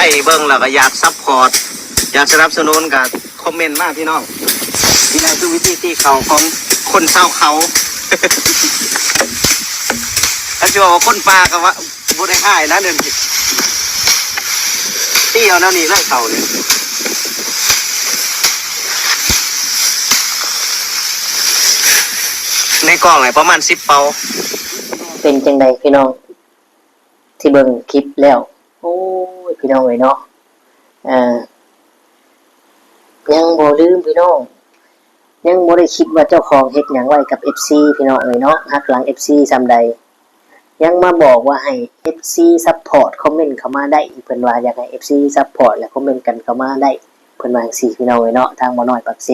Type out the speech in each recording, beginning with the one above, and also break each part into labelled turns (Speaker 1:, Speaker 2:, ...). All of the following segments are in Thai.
Speaker 1: ยเบิ่งแล้วก็อยากซัพพอร์ตอยากสนับสนุนกับคอมเมนต์มากพี่น้องนี่แหละคือวิธีที่เขาของคนเศร้าเขาถ้าจะบอกว่าคนป่าก็ว่าบุได้ค่ายนะเดินที่เอาแนวนี้ไล่เขาเนี่ยในกล่องไหนประมาณ10 เปา
Speaker 2: เป็นจังใดพี่น้องที่เบิ่งคลิปแล้วโอ้ยพี่น้องเอ้ยเนาะยังบ่ลืมพี่น้องยังบ่ได้คิดว่าเจ้าของเฮ็ดหยังไว้กับ FC พี่น้องเอ้ยเนาะฮักหลัง FC ซำใดยังมาบอกว่าให้ FC ซัพพอร์ตคอมเมนต์เข้ามาได้เพิ่นว่าอยากให้ FC ซัพพอร์ตและคอมเมนต์กันเข้ามาได้เพิ่นว่าจังซี่พี่น้องเอ้ยเนาะทางบ่น้อยปากเซ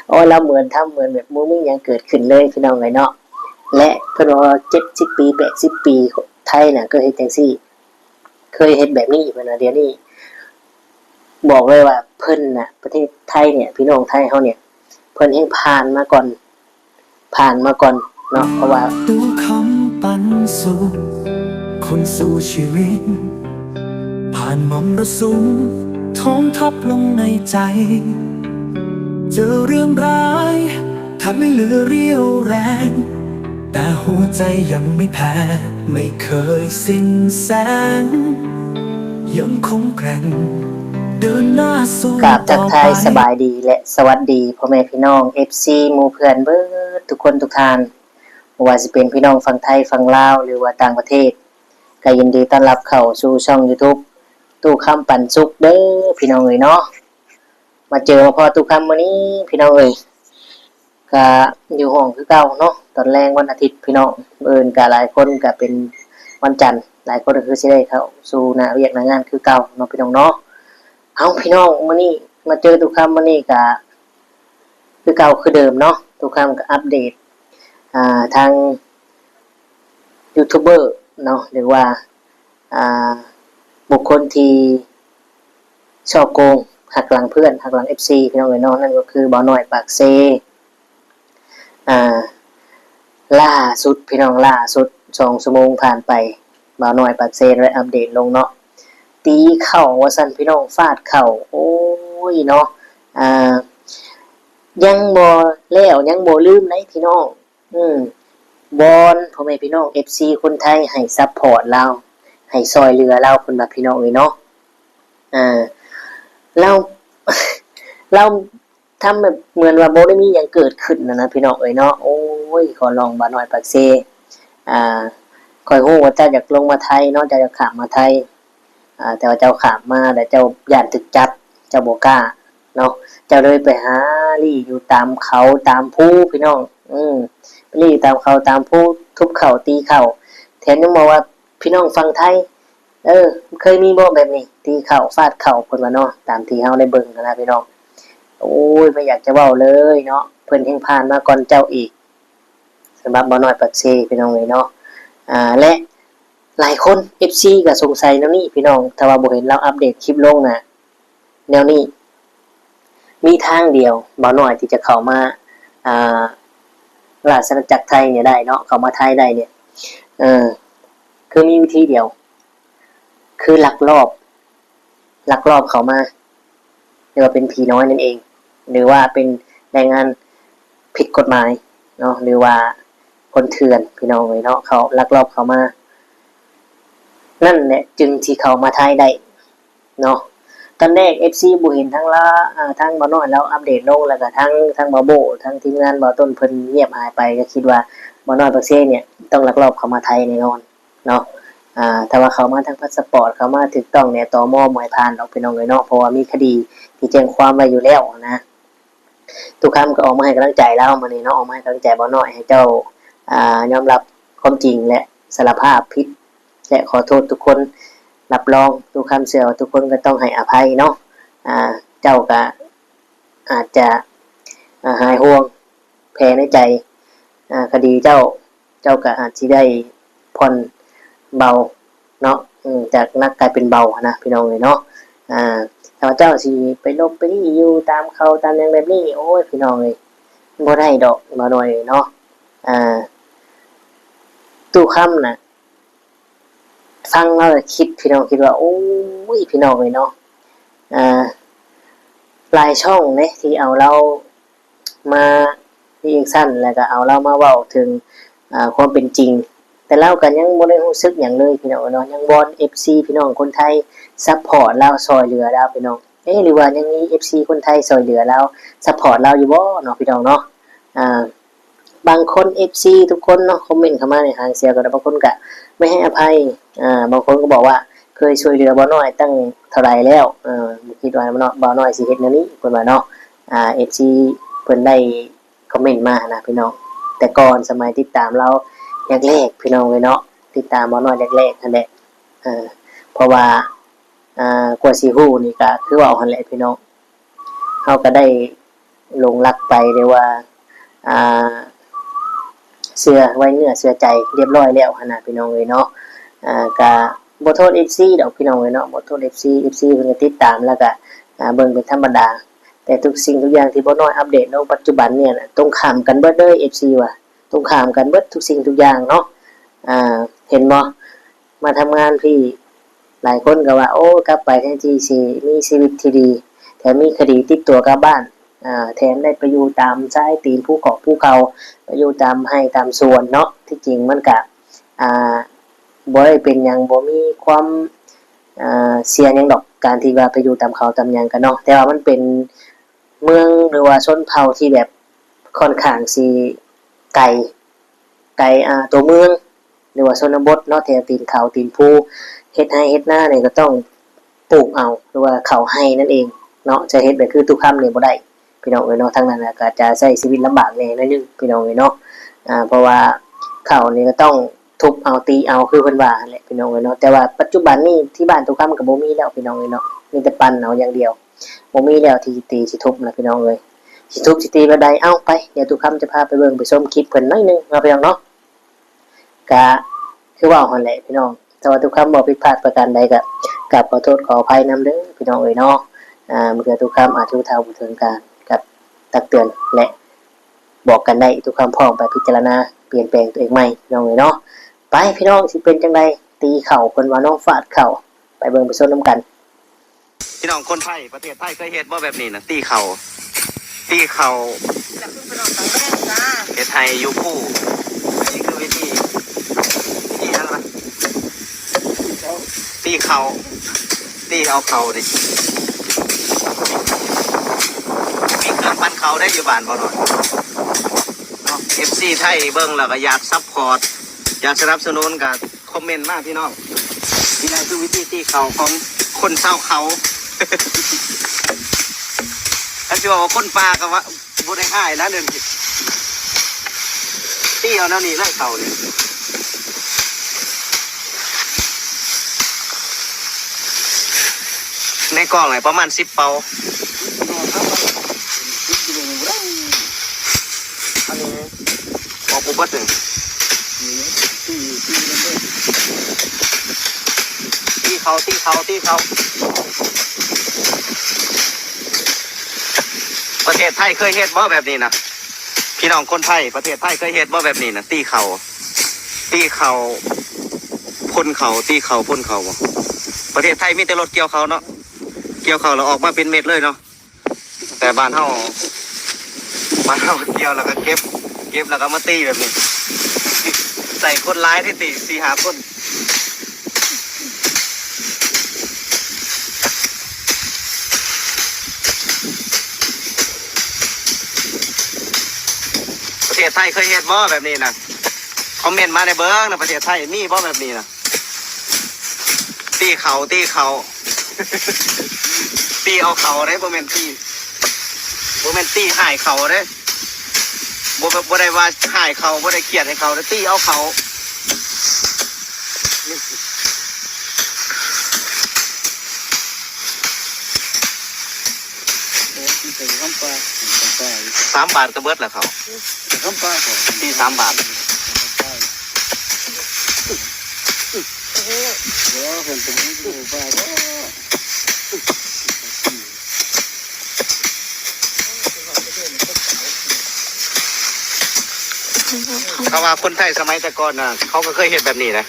Speaker 2: โอ้เราเหมือนแบบบ่มีหยังเกิดขึ้นเลยพี่น้องเอ้ยเนาะและเพิ่นว่า70 ปี80 ปีไทยน่ะก็เฮ็ดจังซี่เคยเฮ็ดแบบนี้เพิ่นว่าเดี๋ยวนี้บอกเลยว่าเพิ่นน่ะประเทศไทยเนี่ยพี่น้องไทยเฮาเนี่ยเพิ่นเฮ็ดผ่านมาก่อนเนาะเพราะว่า
Speaker 3: ดูคำปันสุขคนสู่ชีวิตผ่านมรสุมท้องทับลงในใจเจอเรื่องร้ายทำให้เหลือเรี่ยวแรงแต่หัวใจยังไม่แพ้ไม่เคยสิ้นแสงยังคงแกร่งเดินหน้าสู้
Speaker 2: กราบทักทายสบายดีและสวัสดีพ่อแม่พี่น้อง FC หมู่เพื่อนเบิดทุกคนทุกท่านบ่ว่าสิเป็นพี่น้องฝั่งไทยฝั่งลาวหรือว่าต่างประเทศก็ยินดีต้อนรับเข้าสู่ช่อง YouTube ตู้คำปันสุขเด้อพี่น้องเอ้ยเนาะมาเจอพอตู้คำมื้อนี้พี่น้องเอ้ยก็อยู่ห้องคือเก่าเนาะตอนแรกวันอาทิตย์พี่น้องก็หลายคนก็เป็นวันจันทร์หลายคนก็คือสิได้เข้าสู่หน้าเวียกหน้างานคือเก่าเนาะพี่น้องเนาะเอาพี่น้องมื้อนี้มาเจอทุกคำมื้อนี้ก็คือเก่าคือเดิมเนาะทุกคำก็อัปเดตทางยูทูบเบอร์เนาะหรือว่าบุคคลที่ชอบโกงหักหลังเพื่อนหักหลัง FC พี่น้องเอ้ยเนาะนั่นก็คือบ่าวน้อยปากเซล่าสุดพี่น้องล่าสุด2 ชั่วโมงผ่านไปบ่าวน้อยปากเซได้อัปเดตลงเนาะตีเข่าว่าซั่นพี่น้องฟาดเข่าโอ้ยเนาะยังบ่แล้วยังบ่ลืมเลยพี่น้องวอนพ่อแม่พี่น้อง FC คนไทยให้ซัพพอร์ตเราให้ซอยเหลือเราเพิ่นว่าพี่น้องเอ้ยเนาะเรา เราทำแบบเหมือนว่าบ่ได้มีหยังเกิดขึ้นนะพี่น้องเอ้ยเนาะโอ้ยขอลองบ่น้อยปากเซค่อยฮู้ว่าเจ้าอยากลงมาไทยเนาะเจ้าอยากข้ามมาไทยแต่ว่าเจ้าข้ามมาแล้วเจ้าย้านถูกจับเจ้าบ่กล้าเนาะเจ้าเลยไปหาลี่อยู่ตามเขาตามภูพี่น้องไปลี่ตามเขาตามภูทุบเข่าตีเข่าแถมยังบอกว่าพี่น้องฟังไทยเคยมีบ่แบบนี้ตีเข่าฟาดเข่าเพิ่นว่าเนาะตามที่เฮาได้เบิ่งกันนะพี่น้องโอ้ยไม่อยากจะเว้าเลยเนาะเพิ่นแห่งผ่านมาก่อนเจ้าอีกสำหรับบ่น้อยปากเซพี่น้องเอ้ยเนาะและหลายคน FC ก็สงสัยแนวนี้พี่น้องถ้าว่าบ่เห็นเราอัปเดตคลิปลงน่ะแนวนี้มีทางเดียวบ่น้อยที่จะเข้ามาราชอาณาจักรไทยเนี่ยได้เนาะเข้ามาไทยได้เนี่ยคือมีวิธีเดียวคือลักลอบเข้ามาหรือว่าเป็นผีน้อยนั่นเองหรือว่าเป็นแรงงานผิดกฎหมายเนาะหรือว่าคนเถื่อนพี่น้องเนาะเขาลักลอบเข้ามานั่นแหละจึงที่เขามาไทยได้เนาะตอนแรก FC บ่เห็นทั้งทั้งบ่น้อยแล้วอัปเดตลงแล้วก็ทั้งบ่โบทั้งทีมงานบ่ต้นเพิ่นเงียบหายไปก็คิดว่าบ่น้อยประเทศเนี่ยต้องลักลอบเข้ามาไทยแน่นอนเนาะถ้าว่าเขามาทางพาสปอร์ตเขามาถูกต้องเนี่ยตม.บ่ให้ผ่านดอกพี่น้องเอ้ยเนาะเพราะว่ามีคดีที่แจ้งความไว้อยู่แล้วนะทุกคำก็ออกมาให้กำลังใจแล้วมื้อนี้เนาะออกมาให้กำลังใจบ่น้อยให้เจ้ายอมรับความจริงและสารภาพผิดและขอโทษทุกคนรับรองทุกคำเชื่อทุกคนก็ต้องให้อภัยเนาะเจ้าก็อาจจะหายห่วงแผลในใจคดีเจ้าก็อาจสิได้ผ่อนเบาเนาะจากนักกลายเป็นเบานะพี่น้องเอ้ยเนาะถ้าเจ้าสิไปลบไปนี่อยู่ตามเขาตามอย่างแบบนี้โอ้ยพี่น้องเอ้ยบ่ได้ดอกบ่น้อยเนาะตู้ค่ำน่ะ ฟังแล้วคิดพี่น้องคิดว่าโอ้ยพี่น้องเลยเนาะอ่าหลายช่องเนี่ยที่เอาเรามารีแอคชั่นแล้วก็เอาเรามาเว้าถึงความเป็นจริงแต่เราก็ยังบ่ได้รู้สึกหยังเลยพี่น้องเนาะยังวอน FC พี่น้องคนไทยซัพพอร์ตเราช่วยเหลือเราพี่น้องหรือว่ายังมี FC คนไทยช่วยเหลือเราซัพพอร์ตเราอยู่บ่เนาะพี่น้องเนาะอ่าบางคน FC ทุกคนเนาะคอมเมนต์เข้ามาในหางเสียก็บางคนก็ไม่ให้อภัยบางคนก็บอกว่าเคยช่วยเหลือบ่น้อยตั้งเท่าไรแล้วบ่คิดว่าบ่น้อยสิเฮ็ดแนวนี้เพิ่นว่าเนาะFC เพิ่นได้คอมเมนต์มานะพี่น้องแต่ก่อนสมัยติดตามเราแรกๆพี่น้องเลยเนาะติดตามบ่น้อยแรกๆนั่นแหละเพราะว่ากว่าสิฮู้นี่ก็คือว่าหั่นแหละพี่น้องเฮาก็ได้หลงรักไปเรียกว่าเชื่อไว้เนื้อเชื่อใจเรียบร้อยแล้วหั่นน่ะพี่น้องเอ้ยเนาะก็บ่โทษ FC ดอกพี่น้องเอ้ยเนาะบ่โทษ FC เพิ่นก็ติดตามแล้วก็เบิ่งเป็นธรรมดาแต่ทุกสิ่งทุกอย่างที่บ่น้อยอัปเดตในปัจจุบันเนี่ยน่ะตรงข้ามกันเบิดเลย FC ว่ะตรงข้ามกันเบิดทุกสิ่งทุกอย่างเนาะเห็นบ่มาทำงานพี่หลายคนก็ว่าโอ้กลับไปแทนที่สิมีชีวิตที่ดีแถมมีคดีติดตัวกลับบ้านแถมได้ไปอยู่ตามชายตีนภูเขาไปอยู่ตามไร่ตามสวนเนาะที่จริงมันก็บ่ได้เป็นหยังบ่มีความเสียหยังดอกการที่ว่าไปอยู่ตามเขาตามหยังกันเนาะแต่ว่ามันเป็นเมืองหรือว่าชนเผ่าที่แบบค่อนข้างสิไกลตัวเมืองหรือว่าชนบทเนาะแถวตีนเขาตีนภูเฮ็ดไร่เฮ็ดนาเนี่ยก็ต้องปลูกเอาหรือว่าเข้าไร่นั่นเองเนาะจะเฮ็ดแบบคือทุกค่ำนี่บ่ได้พี่น้องเอ้ยเนาะทางนั้นก็จะใช้ชีวิตลำบากแน่หน่อยนึงพี่น้องเอ้ยเนาะเพราะว่าข้าวนี่ก็ต้องทุบเอาตีเอาคือเพิ่นว่าแหละพี่น้องเอ้ยเนาะแต่ว่าปัจจุบันนี้ที่บ้านทุกค่ำก็บ่มีแล้วพี่น้องเอ้ยเนาะมีแต่ปั้นเอาอย่างเดียวบ่มีแล้วที่ตีสิทุบนะพี่น้องเอ้ยสิทุบสิตีบ่ได้เอ้าไปเดี๋ยวทุกค่ำจะพาไปเบิ่งไปชมคลิปเพิ่นหน่อยนึงเนาะพี่น้องเนาะก็คือว่าหั่นแหละพี่น้องแต่ว่าทุกค่ำบ่ผิดพลาดประการใดก็กราบขอโทษขออภัยนำเด้อพี่น้องเอ้ยเนาะเมื่อทุกค่ำอาจจะเท่าบ่ถึงการกับตักเตือนและบอกกันได้ทุกคำพร้อมไปพิจารณาเปลี่ยนแปลงตัวเองใหม่น้องเอ๋ยเนาะไปพี่น้องสิเป็นจังไดตีเข่าเพิ่นว่าน้องฟาดเข่าไปเบิ่งไปชมนํกัน
Speaker 1: พี่น้องคนไทยประเทศไทยเคยเฮ็ดบ่แบบนี้นะตีเข่าเฮ็ดไทยอยู่คู่อันนี้คือวิธีนั่นล่ะตีเอาเข่าดิมีเครื่องปั้นเข่าได้อยู่บ้านบ่หน่อยเนาะ FC ไทยเบิ่งแล้วก็อยากซัพพอร์ตอยากสนับสนุนก็คอมเมนต์มาพี่น้องนี่แหละคือวิธีตีเข่าของคนชาวเขาถ้าจะบอกว่าคนป่าก็ว่าบ่ได้ง่ายนะเดินตีเอาแนวนี้ไล่เข่าเนี่ยในกล่องไหนประมาณ10 เปาอันนี้บอกปุ๊บก็ถึงตีเขาประเทศไทยเคยเฮ็ดบ่แบบนี้นะพี่น้องคนไทยประเทศไทยเคยเฮ็ดบ่แบบนี้นะตีเขาพ่นเขาตีเขาพ่นเขาบ่ประเทศไทยมีแต่รถเกี่ยวเขาเนาะเกี่ยวเขาแล้วออกมาเป็นเม็ดเลยเนาะแต่บ้านเฮาเกี่ยวแล้วก็เก็บแล้วก็มาตีแบบนี้ใส่คนร้ายที่ตี4-5 คนประเทศไทยเคยเฮ็ดบ่แบบนี้นะคอมเมนต์มาในเบิ้งนะประเทศไทยมีบ่แบบนี้นะตีเขา ตีเอาเขาได้บ่แม่นตีหายเขาได้บ่ได้ว่าหายเขาบ่ได้เกลียดให้เขาตีเอาเขา3 บาทก็เบิดแล้วเขาตี3 บาทเขาว่าคนไทยสมัยแต่ก่อนน่ะเขาก็เคยเห็นแบบนี้นะ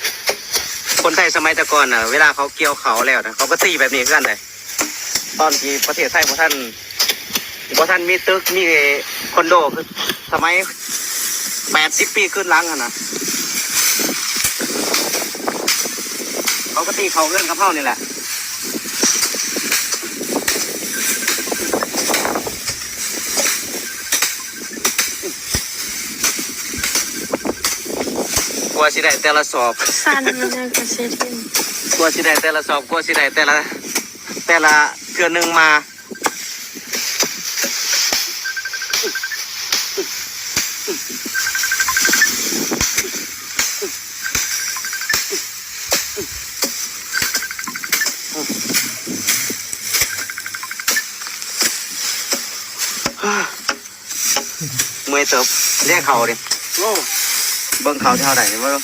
Speaker 1: คนไทยสมัยแต่ก่อนน่ะเวลาเขาเกี่ยวเขาแล้วนะเขาก็ตีแบบนี้กันเลยตอนที่ประเทศไทยพวกท่านมีตึกมีคอนโดคือสมัย80 ปีขึ้นหลังอะนะเขาก็ตีเขาเอื้อนกับเฮานี่แหละกลัวสิได้แต่ละสอบ
Speaker 4: สั้นมันยังกระเซ็น
Speaker 1: กลัวสิได้แต่ละสอบกลัวสิได้แต่ละเทื่อหนึ่งมาเมื่อยเติบเรียกเขาดิโอ้เบิ่งเขาเท่าไหร่เนี่ยเบิ่ง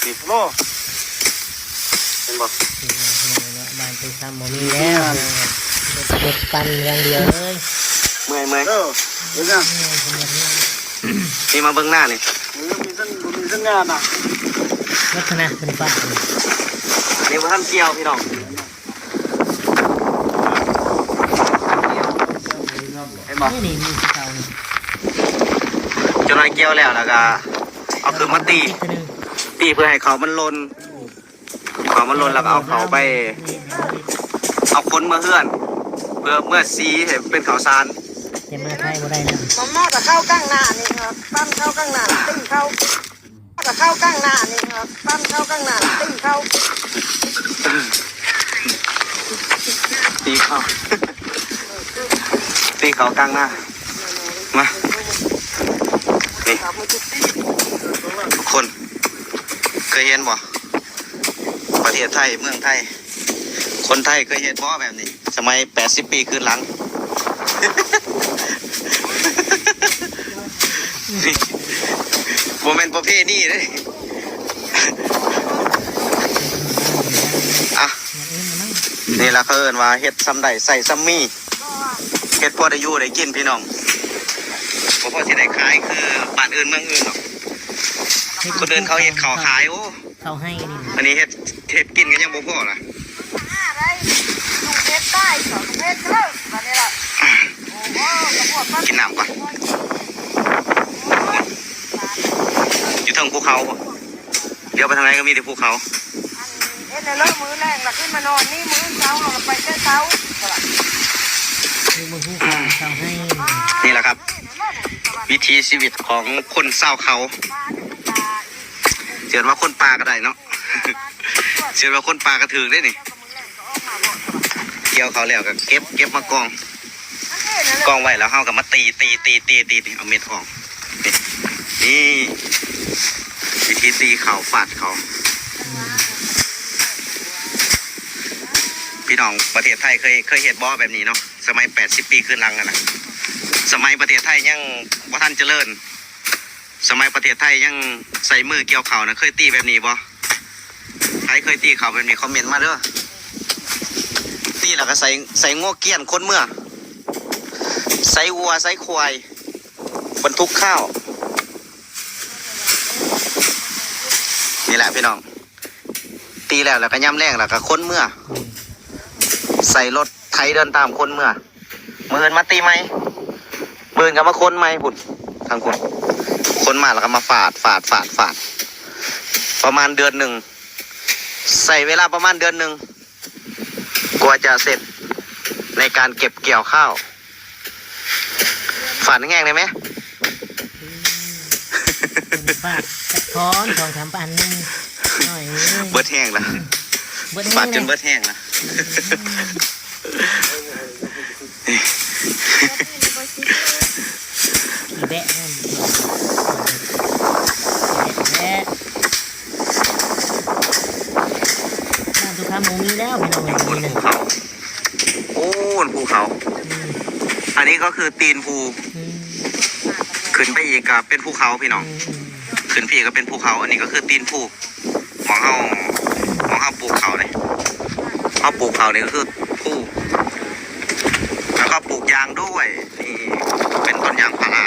Speaker 1: สิโลเห็นบ่
Speaker 2: บ้านไปทำหมมีแล้วเด็ดปันอย่างเดียวเลย
Speaker 1: เมื่อย
Speaker 5: เดี๋ยวนะ
Speaker 1: นี่มาเบิ่งหน้านี่
Speaker 5: มีเส้นงานอ่ะ
Speaker 2: ลักษณะเป็นป่า
Speaker 1: อันนี้ว่าท่านเกี่ยวพี่น้องเห็นบ่
Speaker 2: นี่มีเตานี่
Speaker 1: จนนายเกี่ยวแล้วก็เอาคือมาตีเพื่อให้เขามันลนแล้วก็เอาเขาไปเอาค้นมาเฮือนเพื่อเมื่อสีเห็นเป็นเขาซาน
Speaker 2: จะมาไทยบ่ได้นะ
Speaker 4: มอมอกับข้าวกั้งหน้านี่ครับปั้นข้าวกั้งหน้าติ้งข้าวกับข้าวกั้งหน้านี่ครับปั้นข้าวกั้งหน้าติ้งข้าว
Speaker 1: ตีเขาตีเขากลางหน้ามานี่ทุกคนเคยเห็นบ่ประเทศไทยเมืองไทยคนไทยเคยเห็นบ่แบบนี้สมัย80 ปีขึ้นหลัง โมเมนต์ประเภทนี้เลยอ่ะนี่ละเขาเอิ้นว่าเฮ็ดซ้ำใดใส่ซ้ำมีเฮ็ดพอได้อยู่ได้กินพี่น้องบ่พอสิได้ขายคือบ้านอื่นเมืองอื่นหรอกคนเดินเขาเฮ็ดเขาขายโอ้
Speaker 2: เขาให้นี่
Speaker 1: อันนี้เฮ็ดกินกันยังบ่พอล่ะ
Speaker 4: อะไรลุงเพชรใต้สองเพชรเลิกมาเนี่ยละโอ้โหกระพวกปั้น
Speaker 1: กินน้ำก่อนอยู่ทางภูเขาบ่เดี๋ยวไปทางไหนก็มีแต่ภูเขา
Speaker 4: เอ็นเลิกมือแรงละขึ้นมานอนนี่มือเช้าเราไปเช้าเช้า
Speaker 2: คือมึงผู้เขาให้
Speaker 1: นี่แหละครับ วิถีชีวิตของคนเศร้าวเขาเชื่อว่าคนป่าก็ได้เนาะ เชื่อว่าคนป่าก็ถือได้นี่เกี่ยวเขาแล้วก็เก็บมากองไว้แล้วเฮาก็มาตีเอาเม็ดออกนี่วิธีตีเขาฟาดเขาพี่น้องประเทศไทยเคยเห็นบ่อแบบนี้เนาะสมัย80 ปีขึ้นหลังกันนะสมัยประเทศไทยยังบ่ทันเจริญสมัยประเทศไทยยังใส่มือเกี่ยวเขานะเคยตีแบบนี้บ่ใครเคยตีเขาแบบนี้คอมเมนต์มาเด้อตีแล้วก็ใส่งวเกี้ยนคนเมื่อใส่วัวใส่ควายบรรทุกข้าวนี่แหละพี่น้องตีแล้วก็ย่ำแรงแล้วก็คนเมื่อใส่รถไถเดินตามคนเมื่อเมื่อมาตีไหมเมื่อก็มาคนไหมพุ่นทางคนมาแล้วก็มาฝาดประมาณเดือนหนึ่งใส่เวลาประมาณเดือนหนึ่งกว่าจะเสร็จในการเก็บเกี่ยวข้าวฝาดแห้งได้ไหม
Speaker 2: ฝากตะท้อนสองสามปันนึงหน่อย
Speaker 1: เบิดแห้งละฝาดจนเบิดแห้งละ
Speaker 2: อีแบะนั่นแบะบ้านตุกคำหมูมีแล้วพี่น้องเลย
Speaker 1: บน
Speaker 2: นี่
Speaker 1: ภู
Speaker 2: นะ
Speaker 1: เขาโอ้บนภูเขา อันนี้ก็คือตีนภูขึ้นไปอีกก็เป็นภูเขาพี่น้องขึ้นไปอีกก็เป็นภูเขา อันนี้ก็คือตีนภูมองเฮาปลูกเขาเลยเขาปลูกเขาเนี่ยก็คือภูแล้วก็ปลูกยางด้วยนี่เป็นต้นยางพารา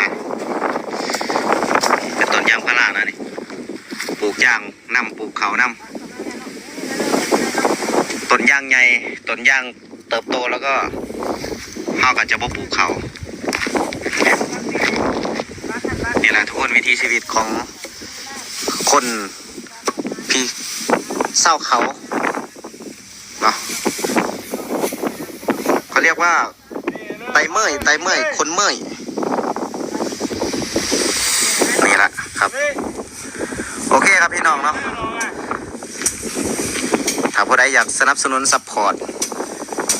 Speaker 1: เป็นต้นยางพารานะนี่ปลูกยางนำปลูกเขาน ต้นยางใหญ่ต้นยางเติบโตแล้วก็เฮาก็จะบ่ปลูกเขานี่แหละทุกคนวิถีชีวิตของคนพี่เศร้าเขาเนาะเขาเรียกว่าไตเมื่อยคนเมื่อยนี่แหละครับโอเคครับพี่น้องเนาะถ้าผู้ใดอยากสนับสนุนซัพพอร์ต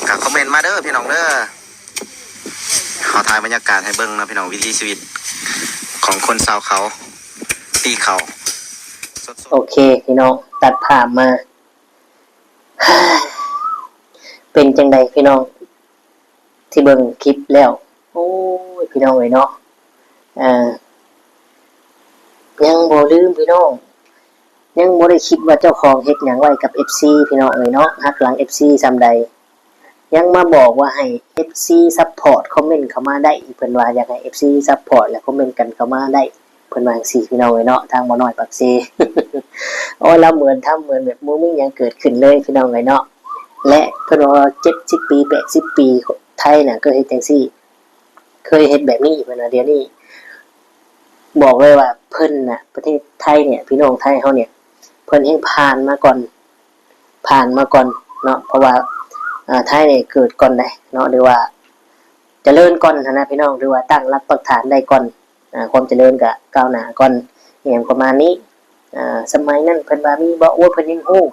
Speaker 1: ก็คอมเมนต์มาเด้อพี่น้องเด้อขอถ่ายบรรยากาศให้เบิ่งนะพี่น้องวิถีชีวิตของคนชาวเขาตีเขา
Speaker 2: โอเคพี่น้องตัดภาพมา เป็นจังใดพี่น้องที่เบิ่งคลิปแล้วโอ้ยพี่น้องเอ้ยเนาะยังบ่ลืมพี่น้องยังบ่ได้คิดว่าเจ้าของเฮ็ดหยังไว้กับ FC พี่น้องเอ้ยเนาะหักหลัง FC ซำใดยังมาบอกว่าให้ FC support คอมเมนต์เข้ามาได้เพิ่นว่าอยากให้ FC support และคอมเมนต์กันเข้ามาได้เพิ่นว่าจังซี่พี่น้องเอ้ยเนาะทางบ่น้อยปักเซ โอ้เราเหมือนแบบบ่มีหยังเกิดขึ้นเลยพี่น้องเอ้ยเนาะและเพิ่นว่า70ปี80ปีไทยน่ะก็เฮ็ดจังซี่เคยเฮ็ดแบบนี้เพิ่นว่าเดี๋ยวนี้บอกเลยว่าเพิ่นน่ะประเทศไทยเนี่ยพี่น้องไทยเฮาเนี่ยเพิ่นเฮ็ดผ่านมาก่อนเนาะเพราะว่าไทยเนี่ยเกิดก่อนได้เนาะหรือว่าเจริญก่อนนะพี่น้องหรือว่าตั้งรากปักฐานได้ก่อนความเจริญก็ก้าวหน้าก่อนอย่างประมาณนี้สมัยนั้นเพิ่นว่ามีบ่ว่าเพิ่นยังฮู้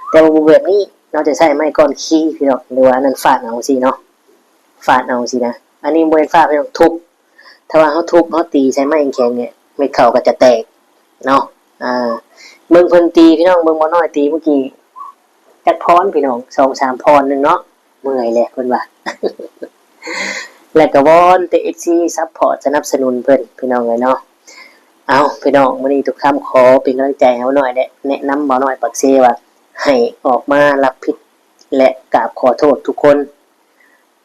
Speaker 2: แต่ว่าบ่แบบนี้เนาะจะใช้ไม้ก้อนขี้พี่น้องหรือว่านั้นฟาดเอาสิเนาะฟาดเอาสินะอันนี้บ่ได้ฟาดพี่น้องทุบถ้าว่าเฮาทุบเฮาตีใช้ไม้แข็งเนี่ยเม็ดเข้าก็จะแตกเนาะเบิ่งเพิ่นตีพี่น้องเบิ่งบ่น้อยตีเมื่อกี้จักพรพี่น้อง 2-3 พรนึงเนาะเมื่อยแหละเพิ่นว่า แล้วก็วอนแต่ FC ซัพพอร์ตสนับสนุนเพิ่นพี่น้องเอ้ยเนาะเอาพี่น้องมื้อนี้ทุกคำขอเป็นกำลังใจให้เฮาหน่อยแนะนำบ่น้อยปักเซว่าให้ออกมารับผิดและกราบขอโทษทุกคน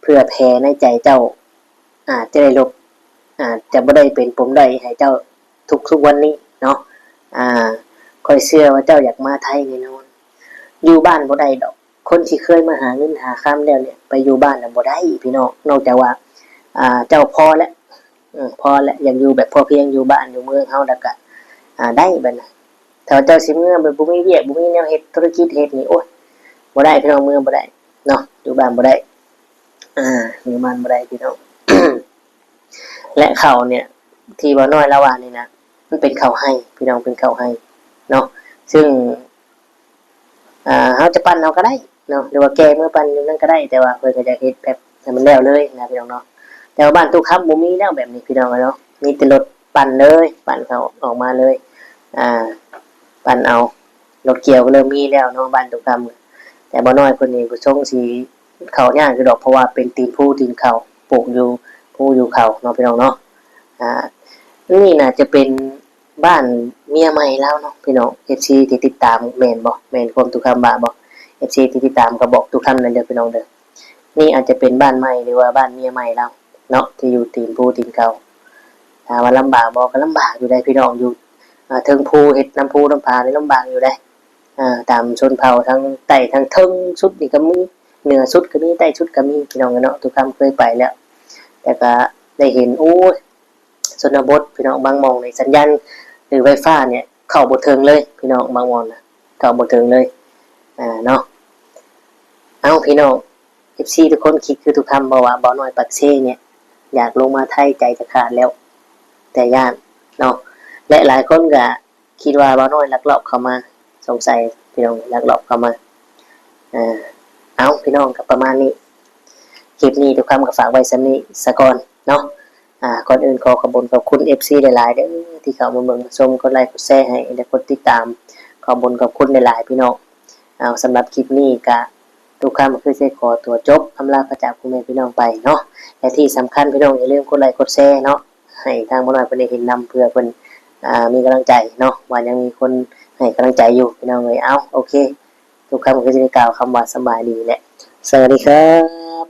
Speaker 2: เพื่อแผ่ในใจเจ้าจะได้ลบจะบ่ได้เป็นปมด้อยให้เจ้าทุกวันนี้เนาะค่อยเชื่อว่าเจ้าอยากมาไทยแน่นอนอยู่บ้านบ่ได้ดอกคนที่เคยมาหาเงินหาค่ำแล้วเนี่ยไปอยู่บ้านน่ะบ่ได้พี่น้องนอกจากว่าเจ้าพอแล้วอยากอยู่แบบพอเพียงอยู่บ้านอยู่เมืองเฮาแล้วก็ได้บัดน่ะถ้าเจ้าสิเมืองแบบบ่มีเวียกบ่มีแนวเฮ็ดธุรกิจเฮ็ดนี่โอ้ยบ่ได้พี่น้องเมืองบ่ได้เนาะอยู่บ้านบ่ได้อยู่บ้านบ่ได้พี่น้อง และข้าวเนี่ยที่บ่น้อยละว่านี่นะมันเป็นข้าวให้พี่น้องเป็นข้าวให้เนาะซึ่งเฮาจะปั้นเอาก็ได้เนาะหรือว่าแกเมื่อปั้นอยู่นั่นก็ได้แต่ว่าเพิ่นก็จะเฮ็ดแบบให้มันแล้วเลยนะพี่น้องเนาะแต่ว่าบ้านตู้ค้ำบ่มีแล้วแบบนี้พี่น้องเนาะมีแต่รถปั้นเลยปั้นเขาออกมาเลยปั้นเอารถเกี่ยวก็เริ่มมีแล้วเนาะบ้านตู้ค้ำแต่บ่น้อยคนนี้ผู้ชงสิเข้ายากคือดอกเพราะว่าเป็นตีนผู้ตีนเขาปลูกอยู่ผู้อยู่เขาเนาะพี่น้องเนาะนี่น่าจะเป็นบ้านเมียใหม่แล้วเนาะพี่น้อง FC ที่ติดตามแม่นบ่แม่นความทุกคำบ่าบ่ FC ที่ติดตามก็บอกทุกคำนั่นเด้อพี่น้องเด้อนี่อาจจะเป็นบ้านใหม่หรือว่าบ้านเมียใหม่แล้วเนาะที่อยู่ตีนภูตีนเก่าถ้าว่าลำบากบ่ก็ลำบากอยู่ได้พี่น้องอยู่เทิงภูเฮ็ดน้ำภูน้ำผานี่ลำบากอยู่ได้ตามชนเผ่าทั้งใต้ทั้งเทิงสุดนี่ก็มีเหนือสุดก็มีใต้สุดก็มีพี่น้องเนาะทุกคำเคยไปแล้วแต่ก็ได้เห็นโอ้ยชนบทพี่น้องบางมองในสัญญาณหรือไฟฟ้าเนี่ยเข้าบ่ถึงเลยพี่น้องบางมองนะเข้าบ่ถึงเลยเนาะเอาพี่น้อง FC ทุกคนคิดคือทุกคำบอกว่าบ่น้อยปักเซ่เนี่ยอยากลงมาไทยใจจะขาดแล้วแต่ย่านเนาะและหลายคนก็คิดว่าบ่น้อยลักลอบเข้ามาสงสัยพี่น้องลักลอบเข้ามาเอาพี่น้องกับประมาณนี้คลิปนี้ทุกคำก็ฝากไว้สำนี้ซะก่อนเนาะก่อนอื่นขอขอบคุณ FC หลายๆเด้อที่เข้ามาเบิ่งชมกดไลค์กดแชร์ให้และกดติดตามขอบคุณหลายๆพี่น้องเอาสำหรับคลิปนี้ก็ทุกคำคือสิขอตัวจบอำลาพระจากคุณแม่พี่น้องไปเนาะและที่สำคัญพี่น้องอย่าลืมกดไลค์กดแชร์เนาะให้ทางบ่น้อยเพิ่นได้เห็นนำเพื่อเพิ่นมีกำลังใจเนาะว่ายังมีคนให้กำลังใจอยู่พี่น้องเอ้ยเอาโอเคทุกคำคือสิกล่าวคำว่าสบายดีแหละสวัสดีครับ